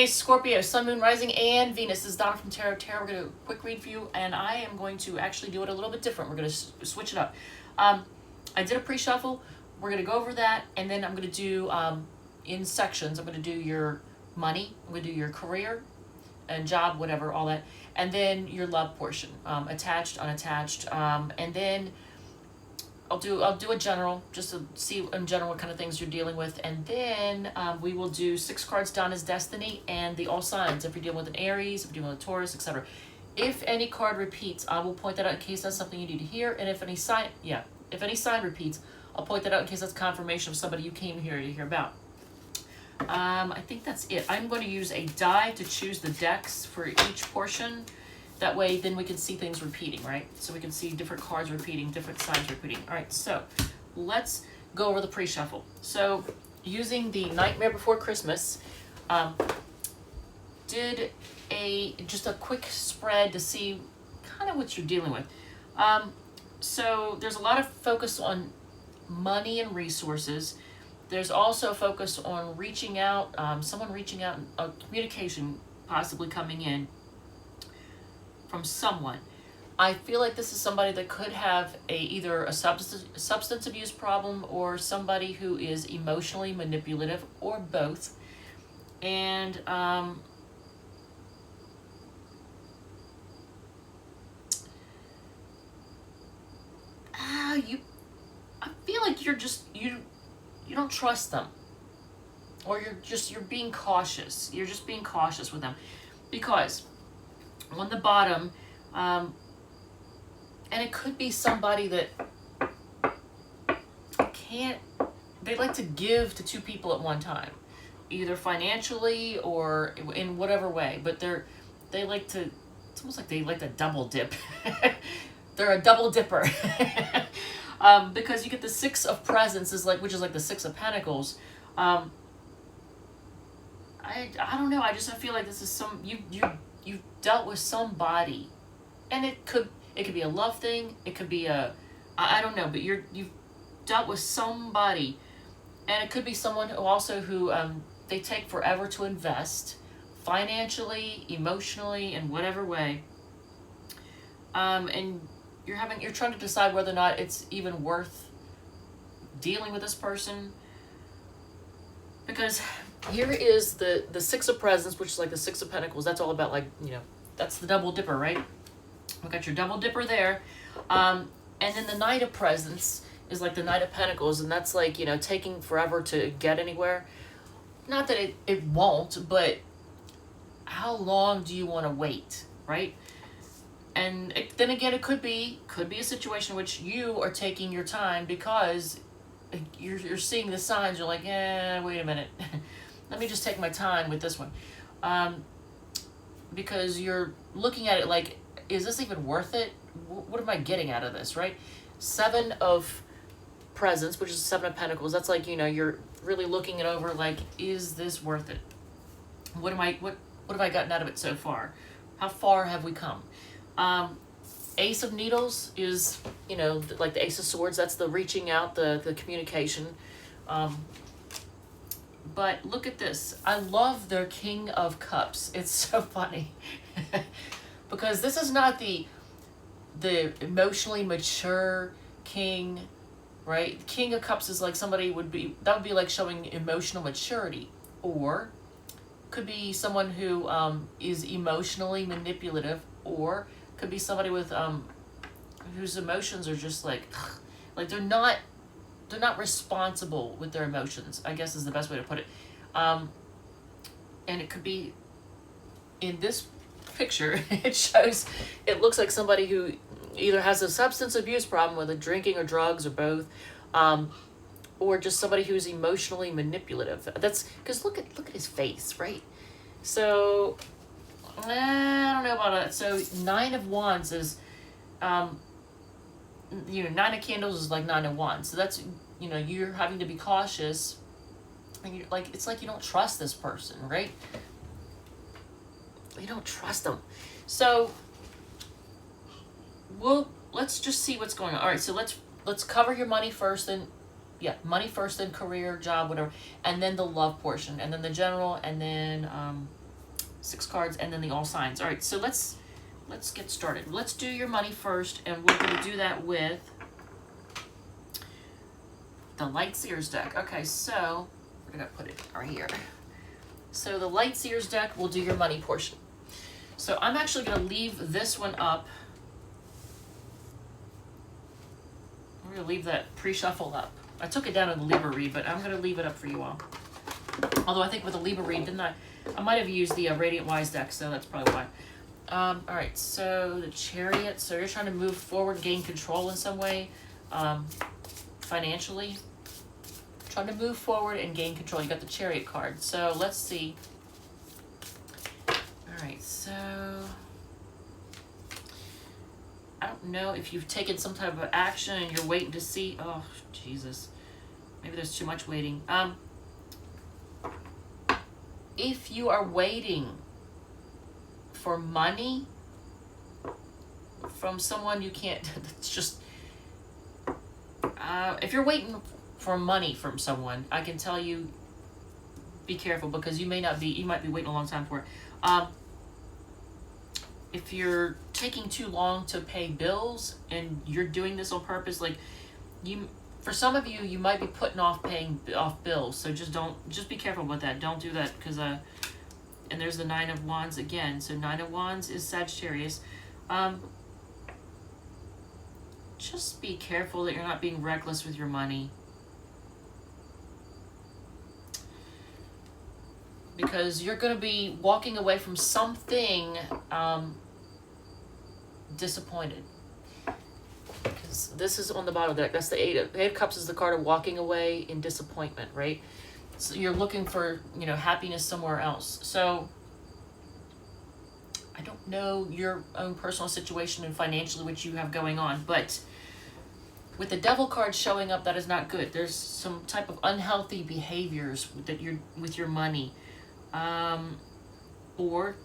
Hey, Scorpio, Sun, Moon, Rising, and Venus. This is Donna from Tarot. We're going to do a quick read for you, and I am going to actually do it a little bit different. We're going to switch it up. I did a pre-shuffle. We're going to go over that, and then I'm going to do, in sections, I'm going to do your money, I'm going to do your career and job, whatever, all that, and then your love portion, attached, unattached, and then I'll do a general, just to see in general what kind of things you're dealing with, and then we will do 6 cards down as destiny and the all signs. If you're dealing with an Aries, if you're dealing with a Taurus, etc. If any card repeats, I will point that out in case that's something you need to hear. And if any sign, if any sign repeats, I'll point that out in case that's confirmation of somebody you came here to hear about. I think that's it. I'm going to use a die to choose the decks for each portion. That way, then we can see things repeating, right? So we can see different cards repeating, different signs repeating. All right, so let's go over the pre-shuffle. So using the Nightmare Before Christmas, did just a quick spread to see kind of what you're dealing with. So there's a lot of focus on money and resources. There's also focus on reaching out, someone reaching out, communication possibly coming in from someone. I feel like this is somebody that could have either a substance abuse problem or somebody who is emotionally manipulative or both. And I feel like you don't trust them, or you're being cautious. You're just being cautious with them, because on the bottom, and it could be somebody that they like to give to 2 people at one time, either financially or in whatever way, but they like to, it's almost like they like to double dip. They're a double dipper. Because you get the 6 of Presents, which is like the 6 of Pentacles. I don't know, I feel like this is you've dealt with somebody, and it could be a love thing, it could be I don't know, but you've dealt with somebody, and it could be someone who they take forever to invest financially, emotionally, in whatever way, and you're trying to decide whether or not it's even worth dealing with this person, because here is the 6 of Presents, which is like the 6 of Pentacles. That's all about, like, that's the double dipper, right? We got your double dipper there. And then the Knight of Presents is like the Knight of Pentacles, and that's like, taking forever to get anywhere. Not that it won't, but how long do you want to wait, right? And then again, it could be a situation in which you are taking your time because you're seeing the signs. You're like, wait a minute. Let me just take my time with this one. Because you're looking at it like, is this even worth it? What am I getting out of this, right? 7 of Presents, which is 7 of Pentacles. That's like, you're really looking it over like, is this worth it? What have I gotten out of it so far? How far have we come? Ace of Needles is, like the Ace of Swords. That's the reaching out, the communication. But look at this. I love their King of Cups. It's so funny. Because this is not the emotionally mature king, right? The King of Cups is like somebody would be like showing emotional maturity. Or could be someone who is emotionally manipulative, or could be somebody with whose emotions are just like they're not responsible with their emotions, I guess is the best way to put it. And it could be, in this picture, it looks like somebody who either has a substance abuse problem, whether drinking or drugs or both, or just somebody who's emotionally manipulative. That's because look at his face, right? So I don't know about that. So 9 of Wands is 9 of Candles is like 9 of Wands. So that's, you're having to be cautious, and you're like, it's like you don't trust this person, right? You don't trust them. So let's just see what's going on. All right, so let's cover your money first, then money first, then career, job, whatever, and then the love portion, and then the general, and then 6 cards, and then the all signs. All right, so let's get started. Let's do your money first, and we're going to do that with the Light Seers deck. Okay, so we're going to put it right here. So the Light Seers deck will do your money portion. So I'm actually going to leave this one up. I'm going to leave that pre-shuffle up. I took it down in the Libra read, but I'm going to leave it up for you all. Although I think with the Libra read, didn't I? I might have used the Radiant Wise deck, so that's probably why. All right, so the Chariot. So you're trying to move forward, gain control in some way, financially. Trying to move forward and gain control. You got the Chariot card. So let's see. All right, so I don't know if you've taken some type of action and you're waiting to see. Oh, Jesus. Maybe there's too much waiting. If you are waiting for money from someone, you can't, it's just, if you're waiting for money from someone, I can tell you, be careful, because you might be waiting a long time for it. If you're taking too long to pay bills and you're doing this on purpose, like for some of you, you might be putting off paying off bills. So just be careful with that. Don't do that, because, and there's the 9 of Wands again. So 9 of Wands is Sagittarius. Just be careful that you're not being reckless with your money. Because you're going to be walking away from something disappointed. Because this is on the bottom of the deck. That's the Eight of Cups is the card of walking away in disappointment, right? So you're looking for, happiness somewhere else. So I don't know your own personal situation and financially what you have going on, but with the Devil card showing up, that is not good. There's some type of unhealthy behaviors that you're with your money. Or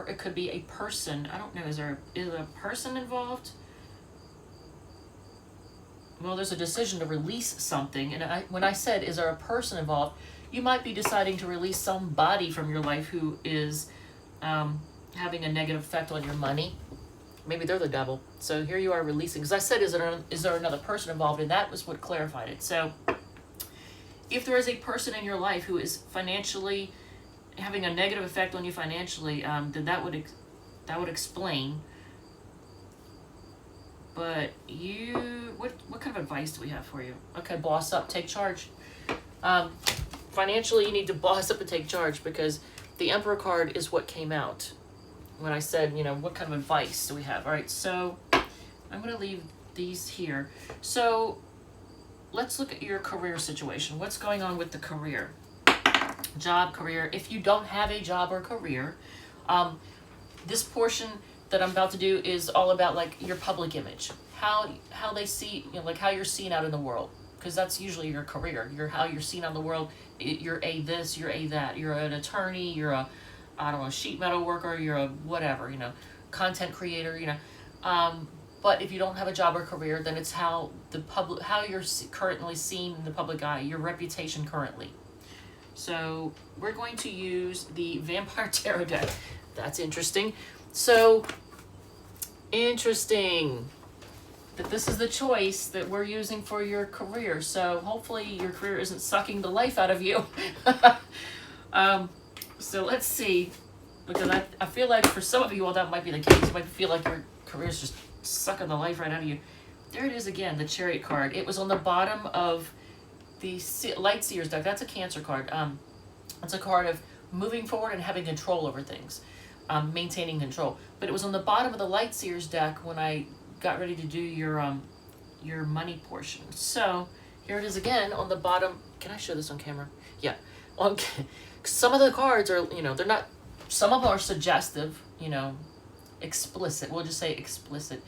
it could be a person. I don't know. Is there a person involved? Well, there's a decision to release something. And when I said, is there a person involved? You might be deciding to release somebody from your life who is having a negative effect on your money. Maybe they're the devil. So here you are releasing. Because I said, is there another person involved? And that was what clarified it. So if there is a person in your life who is financially having a negative effect on you financially, then that would explain. But what kind of advice do we have for you? Okay, boss up, take charge. Financially, you need to boss up and take charge, because the Emperor card is what came out when I said, what kind of advice do we have? All right, so I'm going to leave these here. So let's look at your career situation. What's going on with the career? Job, career. If you don't have a job or career, this portion that I'm about to do is all about like your public image, how they see, like how you're seen out in the world, because that's usually your career. How you're seen out in the world. You're a this, you're a that. You're an attorney. You're a, I don't know, sheet metal worker. You're a whatever, content creator. But if you don't have a job or career, then it's how you're currently seen in the public eye, your reputation currently. So we're going to use the Vampire Tarot deck. That's interesting. So interesting that this is the choice that we're using for your career. So hopefully your career isn't sucking the life out of you. So let's see, because I feel like for some of you all that might be the case. You might feel like your career is just sucking the life right out of you. There it is again, the Chariot card. It was on the bottom of the Light Seers deck. That's a Cancer card. It's a card of moving forward and having control over things, maintaining control. But it was on the bottom of the Light Seers deck when I got ready to do your money portion. So here it is again on the bottom. Can I show this on camera? Yeah. Some of the cards are, they're not. Some of them are suggestive, explicit. We'll just say explicit.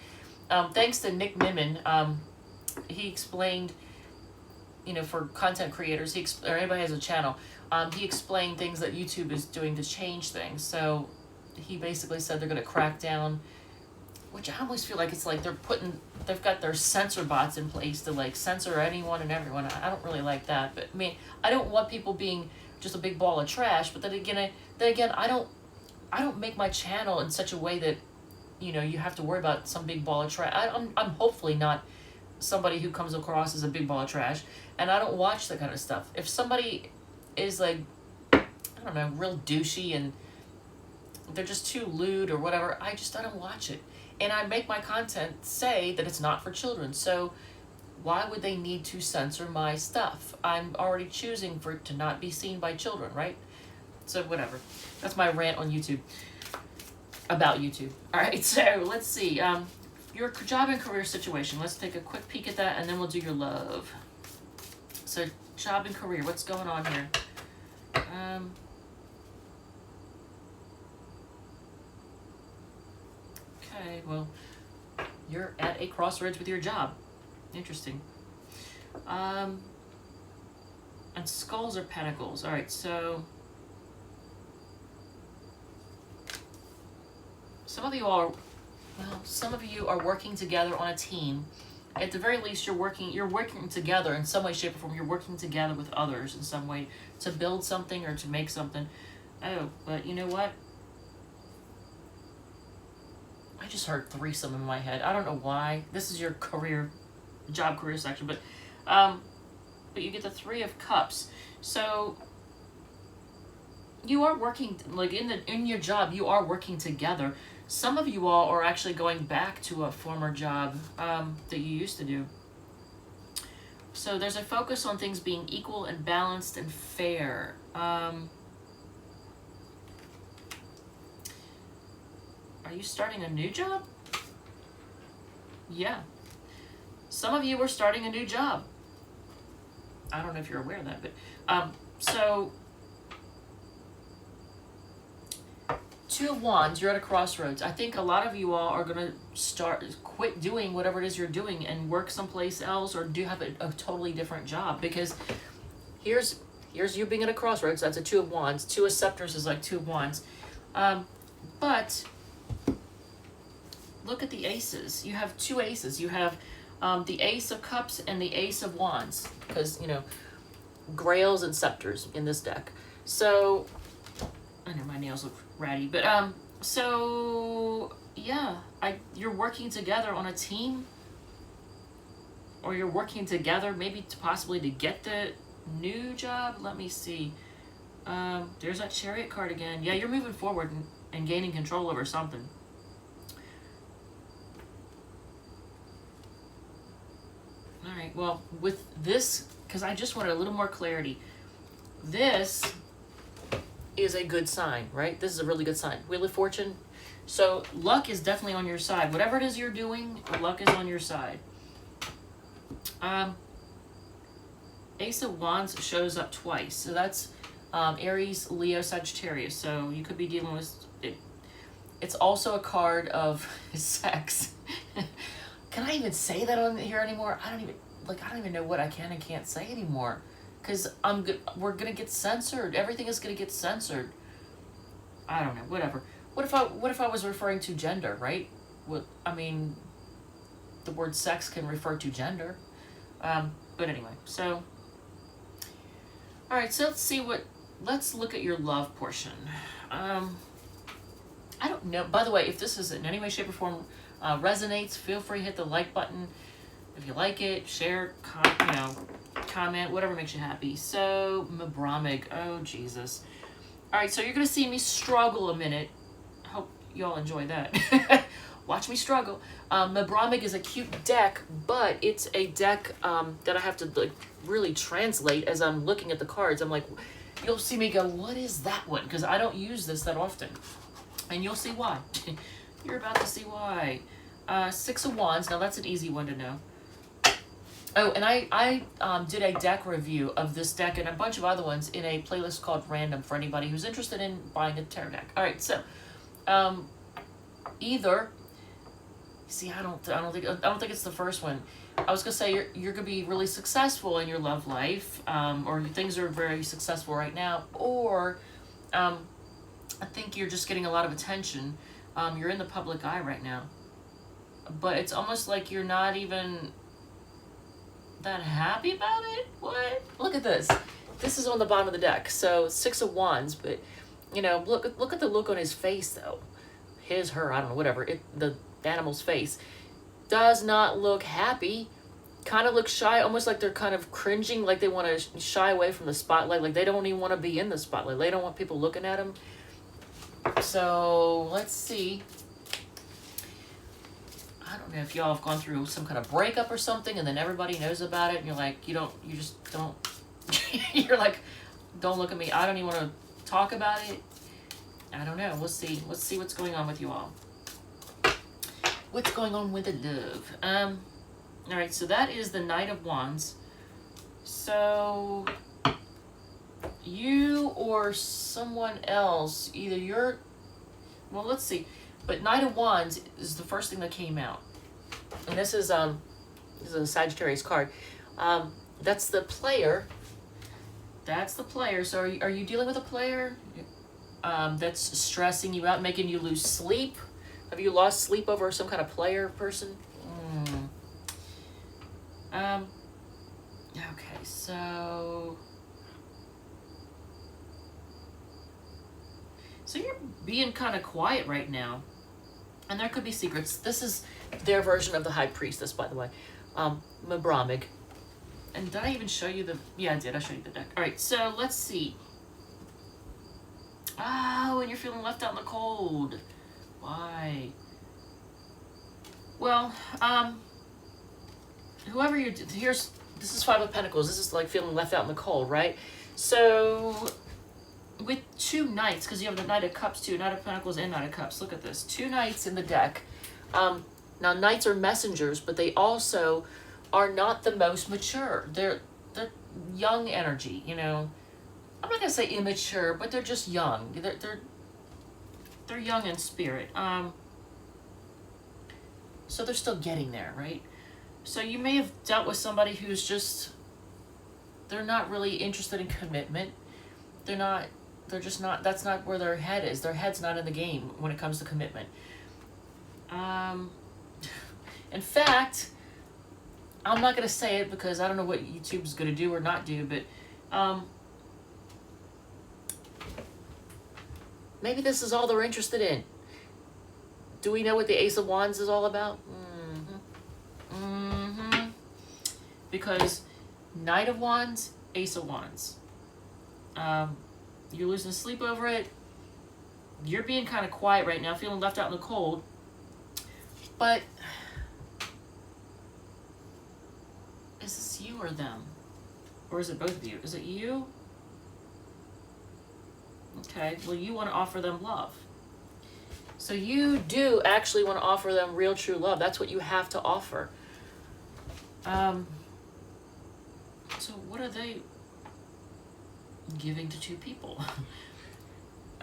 Thanks to Nick Nimmin, he explained, for content creators, or anybody has a channel, he explained things that YouTube is doing to change things. So he basically said they're going to crack down, which I always feel like it's like they've got their censor bots in place to like censor anyone and everyone. I don't really like that. But I mean, I don't want people being just a big ball of trash. But then again, I don't I don't make my channel in such a way that, you know, you have to worry about some big ball of trash. I'm hopefully not somebody who comes across as a big ball of trash, and I don't watch that kind of stuff. If somebody is like, I don't know, real douchey and they're just too lewd or whatever, I don't watch it. And I make my content say that it's not for children. So why would they need to censor my stuff? I'm already choosing for it to not be seen by children, right? So whatever. That's my rant on YouTube. About YouTube. All right, so let's see. Your job and career situation. Let's take a quick peek at that, and then we'll do your love. So job and career. What's going on here? Okay, well, you're at a crossroads with your job. Interesting. And skulls or pentacles. All right, so some of you are working together on a team. At the very least, you're working together in some way, shape, or form. You're working together with others in some way to build something or to make something. Oh, but you know what? I just heard threesome in my head. I don't know why. This is your job career section, but you get the 3 of Cups. So you are working, like in your job, you are working together. Some of you all are actually going back to a former job that you used to do. So there's a focus on things being equal and balanced and fair. Are you starting a new job? Yeah. Some of you are starting a new job. I don't know if you're aware of that, but so 2 of Wands, you're at a crossroads. I think a lot of you all are going to quit doing whatever it is you're doing and work someplace else, or do have a totally different job, because here's you being at a crossroads. That's a 2 of Wands. 2 of Scepters is like 2 of Wands. But look at the aces. You have 2 aces. You have the Ace of Cups and the Ace of Wands, because, you know, Grails and Scepters in this deck. So, I know my nails look ratty, but so yeah, you're working together on a team, or you're working together maybe possibly to get the new job. Let me see. There's that Chariot card again. Yeah, you're moving forward and gaining control over something. All right, well, with this, because I just wanted a little more clarity, this is a good sign, right? This is a really good sign. Wheel of Fortune. So luck is definitely on your side. Whatever it is you're doing, luck is on your side. Ace of Wands shows up twice. So that's Aries, Leo, Sagittarius. So you could be dealing with it. It's also a card of sex. Can I even say that on here anymore? I don't even know what I can and can't say anymore, because we're gonna get censored. Everything is gonna get censored. I don't know. Whatever. What if I was referring to gender, right? I mean, the word sex can refer to gender. But anyway, so all right. So let's look at your love portion. I don't know. By the way, if this is in any way, shape, or form resonates, feel free to hit the like button. If you like it, share, comment, whatever makes you happy. So, Mabramig, oh Jesus. All right, so you're gonna see me struggle a minute. Hope y'all enjoy that. Watch me struggle. Mabramig is a cute deck, but it's a deck that I have to really translate as I'm looking at the cards. I'm like, you'll see me go, what is that one? Because I don't use this that often. And you'll see why. You're about to see why. 6 of Wands. Now, that's an easy one to know. Oh, and I did a deck review of this deck and a bunch of other ones in a playlist called Random for anybody who's interested in buying a tarot deck. All right, so either, see, I don't think it's the first one. I was gonna say you're gonna be really successful in your love life, or things are very successful right now, or I think you're just getting a lot of attention. You're in the public eye right now, but it's almost like you're not even that happy about it. What? Look at this. This is on the bottom of the deck. So 6 of Wands, but You know, look at the look on his face though. His, her, I don't know, whatever. The animal's face does not look happy. Kind of looks shy, almost like they're kind of cringing, like they want to shy away from the spotlight, like they don't even want to be in the spotlight. They don't want people looking at them. So let's see. I don't know if y'all have gone through some kind of breakup or something, and then everybody knows about it, and you're like, you just don't. You're like, don't look at me. I don't even want to talk about it. I don't know. We'll see. Let's see what's going on with you all. What's going on with the love? All right. So that is the Knight of Wands. So you or someone else, either you're. Well, let's see. But Knight of Wands is the first thing that came out, and this is a Sagittarius card. That's the player. That's the player. So are you dealing with a player that's stressing you out, making you lose sleep? Have you lost sleep over some kind of player person? Okay, so you're being kind of quiet right now, and there could be secrets. This is their version of the High Priestess, by the way, Mabramig. And did I even show you the? Yeah, I did. I showed you the deck. All right, so let's see. Oh, and you're feeling left out in the cold. Why? Well, whoever you're, this is Five of Pentacles. This is like feeling left out in the cold, right? So with two knights, because you have the Knight of Cups too, Knight of Pentacles and Knight of Cups. Look at this, two knights in the deck. Now knights are messengers, but they also are not the most mature. They're young energy, you know. I'm not gonna say immature, but they're just young. They're young in spirit. So they're still getting there, right? So you may have dealt with somebody who's just, they're not really interested in commitment. They're just not, that's not where their head is. Their head's not in the game when it comes to commitment. In fact, I'm not going to say it because I don't know what YouTube's going to do or not do, but maybe this is all they're interested in. Do we know what the Ace of Wands is all about? Because Knight of Wands, Ace of Wands. You're losing sleep over it. You're being kind of quiet right now, feeling left out in the cold. But is this you or them? Or is it both of you? Is it you? Okay, well, you want to offer them love. So you do actually want to offer them real, true love. That's what you have to offer. So what are they giving to two people?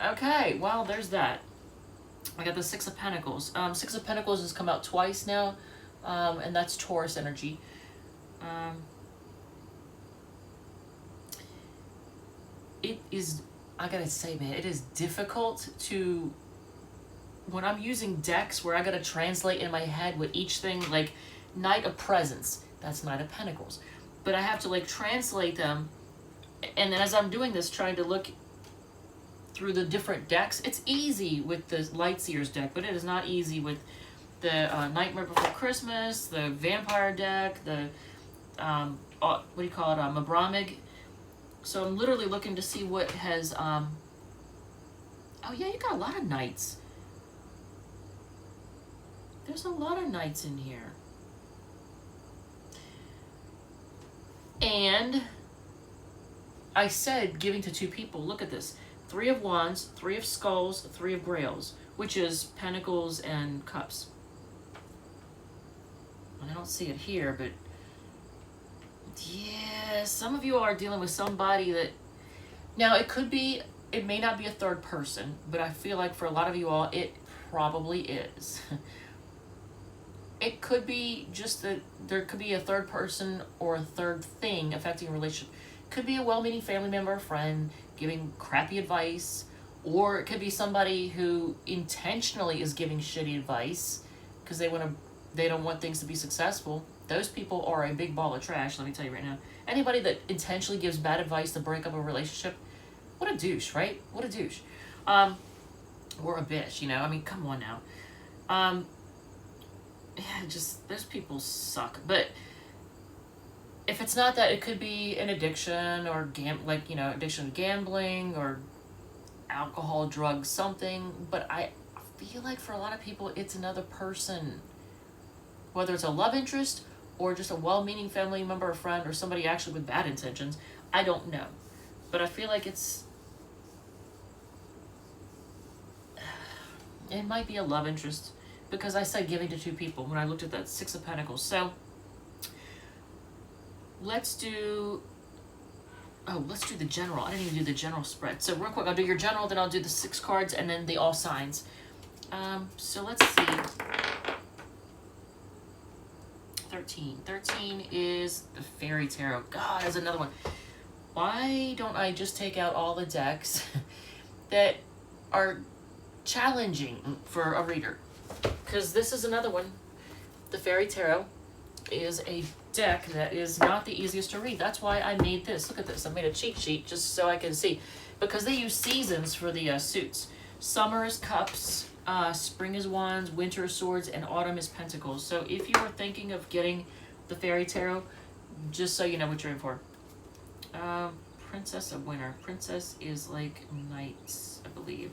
Okay, well, there's that. I got the Six of Pentacles. Six of Pentacles has come out twice now, and that's Taurus energy. It is, I gotta say, man, it is difficult to, when I'm using decks where I gotta translate in my head what each thing, like Knight of Presence, that's Knight of Pentacles. But I have to like translate them, and then as I'm doing this, trying to look through the different decks, it's easy with the Lightseers deck, but it is not easy with the Nightmare Before Christmas, the Vampire deck, the, what do you call it, Mabramig. So I'm literally looking to see what has, oh yeah, you got a lot of knights. There's a lot of knights in here. And I said giving to two people. Look at this. Three of Wands, Three of Skulls, Three of Grails, which is Pentacles and Cups. And I don't see it here, but yeah, some of you are dealing with somebody that, now it could be, it may not be a third person, but I feel like for a lot of you all, it probably is. It could be just that there could be a third person or a third thing affecting a relationship. Could be a well-meaning family member or friend giving crappy advice, or it could be somebody who intentionally is giving shitty advice because they don't want things to be successful. Those people are a big ball of trash, let me tell you right now. Anybody that intentionally gives bad advice to break up a relationship, what a douche, right? What a douche. Or a bitch, you know? I mean, come on now. Um, yeah, just, those people suck. But if it's not that, it could be an addiction or like, you know, addiction to gambling or alcohol, drugs, something. But I feel like for a lot of people, it's another person. Whether it's a love interest or just a well-meaning family member or friend or somebody actually with bad intentions, I don't know. But I feel like it might be a love interest because I said giving to two people when I looked at that Six of Pentacles. So let's do the general. I didn't even do the general spread. So real quick, I'll do your general, then I'll do the 6 cards, and then the all signs. So let's see. 13. 13 is the Fairy Tarot. God, there's another one. Why don't I just take out all the decks that are challenging for a reader? Because this is another one. The Fairy Tarot is a deck that is not the easiest to read. That's why I made this. Look at this. I made a cheat sheet just so I can see. Because they use seasons for the suits. Summer is Cups, spring is Wands, winter is Swords, and autumn is Pentacles. So if you are thinking of getting the Fairy Tarot, just so you know what you're in for. Princess of Winter. Princess is like Knights, I believe.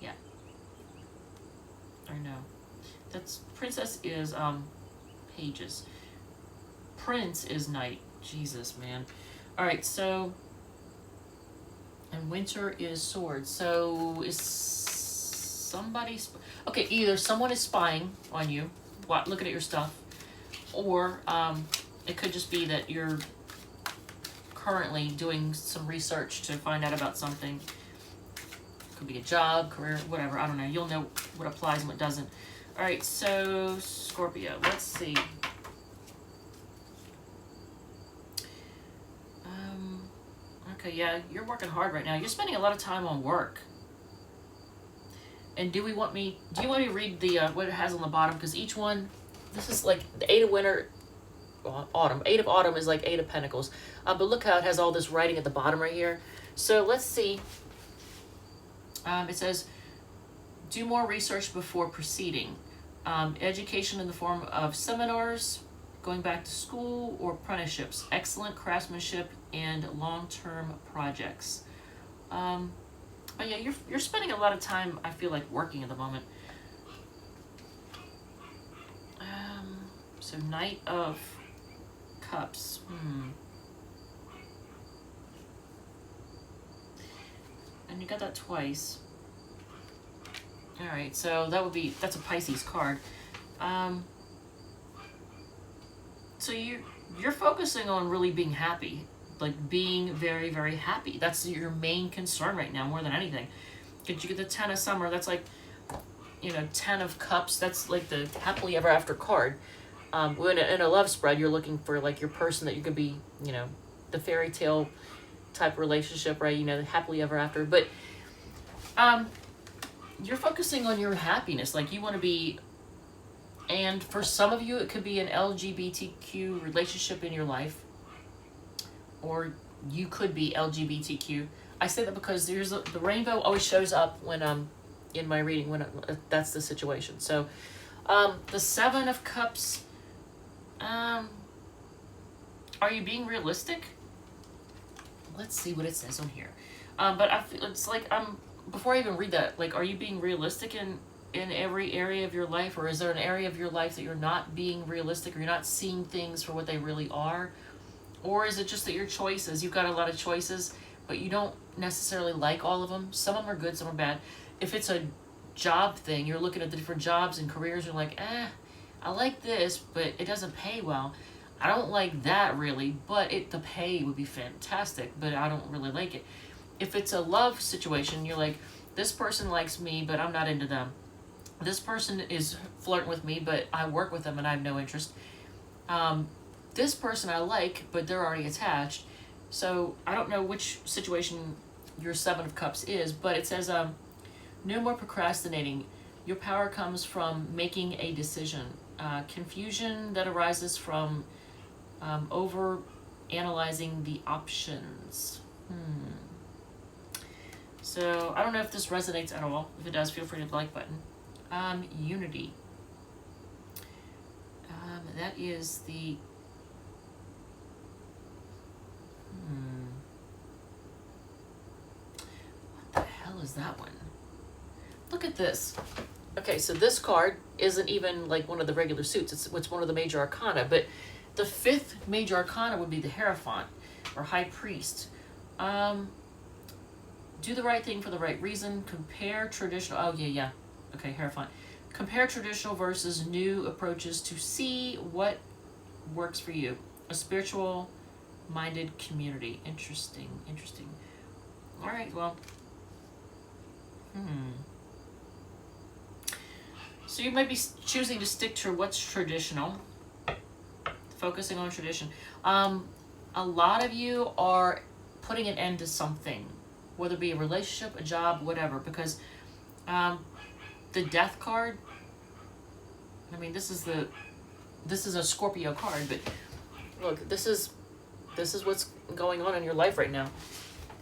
Yeah. Or no. That's Princess is Pages. Prince is Knight. Jesus, man. Alright, so and winter is Swords. So is somebody okay, either someone is spying on you, looking at your stuff, or it could just be that you're currently doing some research to find out about something. Could be a job, career, whatever. I don't know. You'll know what applies and what doesn't. All right, so Scorpio. Let's see. Okay, yeah, you're working hard right now. You're spending a lot of time on work. And do you want me to read the what it has on the bottom? Because each one, this is like the 8 of Winter, Autumn. 8 of Autumn is like 8 of Pentacles. But look how it has all this writing at the bottom right here. So let's see. It says, do more research before proceeding. Education in the form of seminars, going back to school, or apprenticeships. Excellent craftsmanship and long-term projects. But yeah, you're spending a lot of time, I feel like, working at the moment. So Knight of Cups. And you got that twice. Alright, so that's a Pisces card. So you're focusing on really being happy. Like being very, very happy. That's your main concern right now, more than anything. Because you get the 10 of Summer, that's like, 10 of Cups, that's like the happily ever after card. When in a love spread, you're looking for like your person that you could be, the fairy tale type relationship, right? The happily ever after. But you're focusing on your happiness. Like you want to be, and for some of you, it could be an LGBTQ relationship in your life. Or you could be LGBTQ. I say that because the rainbow always shows up when in my reading when that's the situation. So the 7 of Cups. Are you being realistic? Let's see what it says on here. But I feel it's like before I even read that, like, are you being realistic in every area of your life, or is there an area of your life that you're not being realistic, or you're not seeing things for what they really are? Or is it just that your choices, you've got a lot of choices, but you don't necessarily like all of them? Some of them are good, some are bad. If it's a job thing, you're looking at the different jobs and careers, you're like, I like this, but it doesn't pay well. I don't like that really, but the pay would be fantastic, but I don't really like it. If it's a love situation, you're like, this person likes me, but I'm not into them. This person is flirting with me, but I work with them and I have no interest. This person I like, but they're already attached. So I don't know which situation your 7 of Cups is, but it says, no more procrastinating. Your power comes from making a decision. Confusion that arises from over analyzing the options. So I don't know if this resonates at all. If it does, feel free to hit the like button. Unity. That is the... What the hell is that one? Look at this. Okay, so this card isn't even like one of the regular suits. It's one of the major arcana, but the fifth major arcana would be the Hierophant, or High Priest. Do the right thing for the right reason. Compare traditional... Oh, yeah. Okay, Hierophant. Compare traditional versus new approaches to see what works for you. A spiritual-minded community. Interesting. All right, well... So you might be choosing to stick to what's traditional. Focusing on tradition. A lot of you are putting an end to something. Whether it be a relationship, a job, whatever. Because the Death card... I mean, this is a Scorpio card, but look, this is what's going on in your life right now.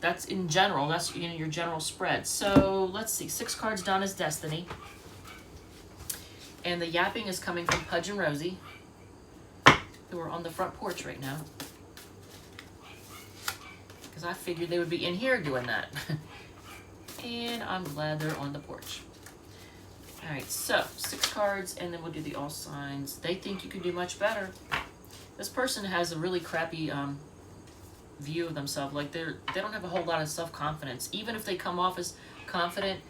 That's in general. That's your general spread. So let's see. 6 cards down is Destiny. And the yapping is coming from Pudge and Rosie, who are on the front porch right now. Because I figured they would be in here doing that. And I'm glad they're on the porch. Alright, so 6 cards, and then we'll do the all signs. They think you can do much better. This person has a really crappy view of themselves. Like they don't have a whole lot of self-confidence. Even if they come off as confident,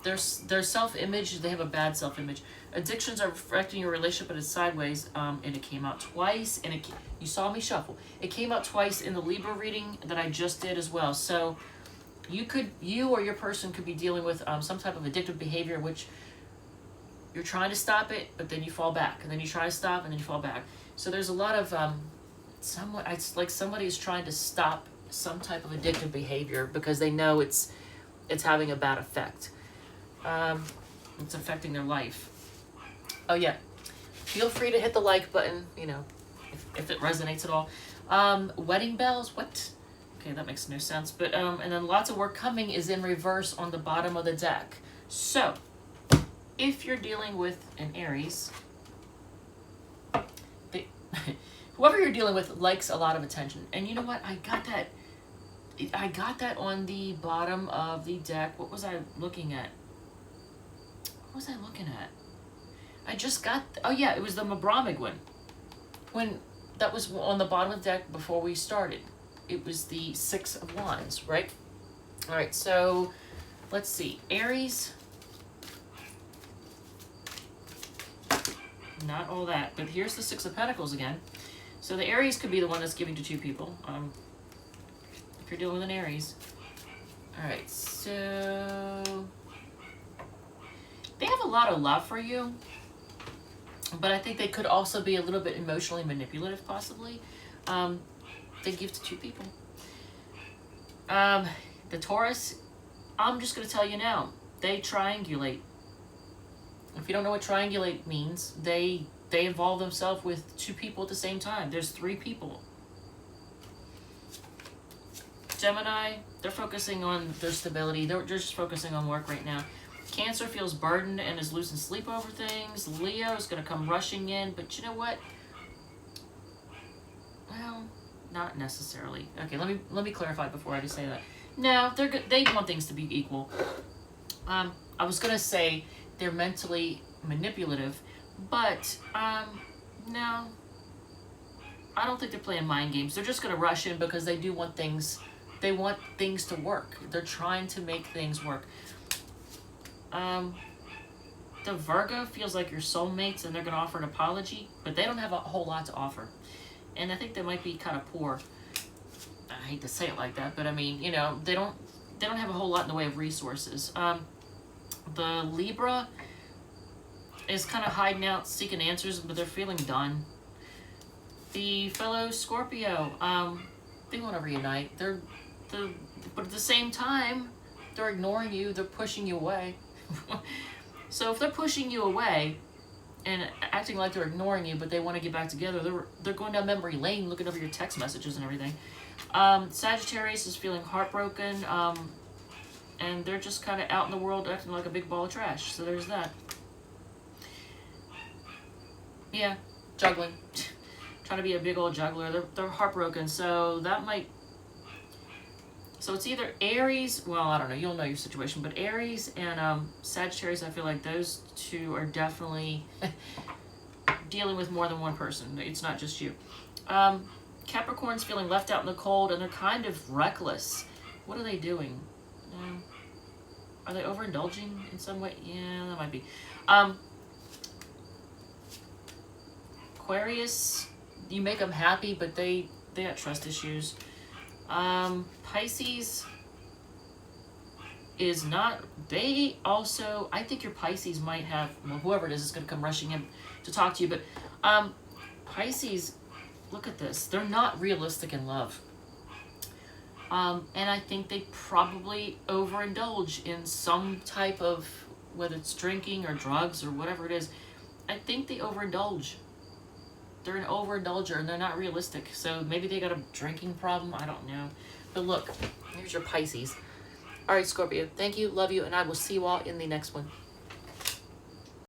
their self-image, they have a bad self-image. Addictions are affecting your relationship, but it's sideways, and it came out twice, and you saw me shuffle. It came out twice in the Libra reading that I just did as well. So you or your person could be dealing with some type of addictive behavior, which you're trying to stop it, but then you fall back, and then you try to stop, and then you fall back. So there's a lot of it's like somebody is trying to stop some type of addictive behavior because they know it's having a bad effect. It's affecting their life. Oh yeah, feel free to hit the like button, if it resonates at all. Wedding bells, what? Okay, that makes no sense. But and then lots of work coming is in reverse on the bottom of the deck. So if you're dealing with an Aries, whoever you're dealing with likes a lot of attention. And you know what? I got that on the bottom of the deck. What was I looking at? I just got... Oh, yeah, it was the Mabramig one. That was on the bottom of the deck before we started. It was the 6 of Wands, right? All right, so let's see. Aries... Not all that, but here's the 6 of Pentacles again. So the Aries could be the one that's giving to 2 people. If you're dealing with an Aries. Alright, so... They have a lot of love for you. But I think they could also be a little bit emotionally manipulative, possibly. They give to 2 people. The Taurus, I'm just going to tell you now. They triangulate. If you don't know what triangulate means, they involve themselves with 2 people at the same time. There's 3 people. Gemini, they're focusing on their stability. They're just focusing on work right now. Cancer feels burdened and is losing sleep over things. Leo is going to come rushing in, but you know what? Well, not necessarily. Okay, let me clarify before I just say that. No, they're good. They want things to be equal. I was going to say they're mentally manipulative, but no, I don't think they're playing mind games. They're just going to rush in because they do want things. They want things to work. They're trying to make things work. The Virgo feels like your soulmates, and they're going to offer an apology, but they don't have a whole lot to offer, and I think they might be kind of poor. I hate to say it like that, but I mean, they don't have a whole lot in the way of resources. The Libra is kind of hiding out, seeking answers, but they're feeling done. The fellow Scorpio, they want to reunite. But at the same time, they're ignoring you. They're pushing you away. So if they're pushing you away and acting like they're ignoring you, but they want to get back together, they're going down memory lane, looking over your text messages and everything. Sagittarius is feeling heartbroken. and they're just kind of out in the world acting like a big ball of trash. So there's that. Yeah, juggling. Trying to be a big old juggler. They're heartbroken, so that might... So it's either Aries, well, I don't know, you'll know your situation, but Aries and Sagittarius, I feel like those two are definitely dealing with more than one person. It's not just you. Capricorn's feeling left out in the cold, and they're kind of reckless. What are they doing? Are they overindulging in some way? Yeah, that might be. Aquarius, you make them happy, but they got trust issues. Pisces is not, they also, I think your Pisces might have, well, whoever it is going to come rushing in to talk to you, but Pisces, look at this, they're not realistic in love. And I think they probably overindulge in some type of, whether it's drinking or drugs or whatever it is, I think they overindulge. They're an overindulger and they're not realistic. So maybe they got a drinking problem. I don't know. But look, here's your Pisces. All right, Scorpio. Thank you. Love you. And I will see you all in the next one.